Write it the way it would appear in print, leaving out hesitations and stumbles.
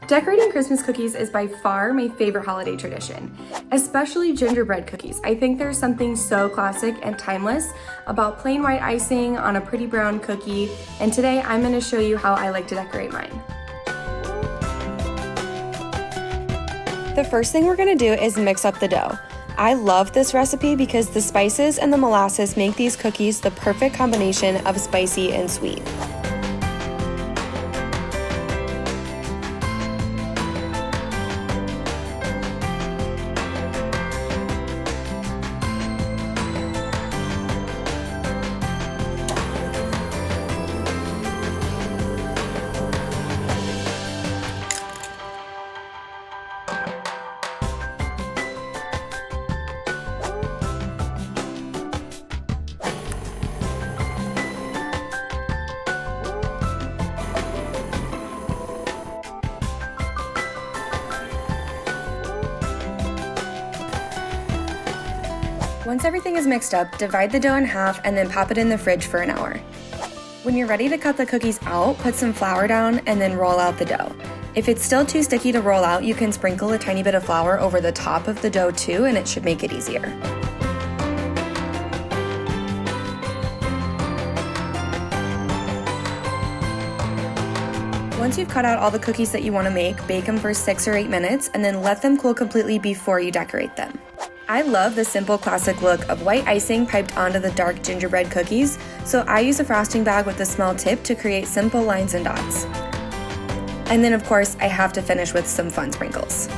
Decorating Christmas cookies is by far my favorite holiday tradition, especially gingerbread cookies. I think there's something so classic and timeless about plain white icing on a pretty brown cookie, and today I'm going to show you how I like to decorate mine. The first thing we're going to do is mix up the dough. I love this recipe because the spices and the molasses make these cookies the perfect combination of spicy and sweet. Once everything is mixed up, divide the dough in half and then pop it in the fridge for an hour. When you're ready to cut the cookies out, put some flour down and then roll out the dough. If it's still too sticky to roll out, you can sprinkle a tiny bit of flour over the top of the dough too, and it should make it easier. Once you've cut out all the cookies that you want to make, bake them for 6 or 8 minutes and then let them cool completely before you decorate them. I love the simple classic look of white icing piped onto the dark gingerbread cookies, so I use a frosting bag with a small tip to create simple lines and dots. And then of course, I have to finish with some fun sprinkles.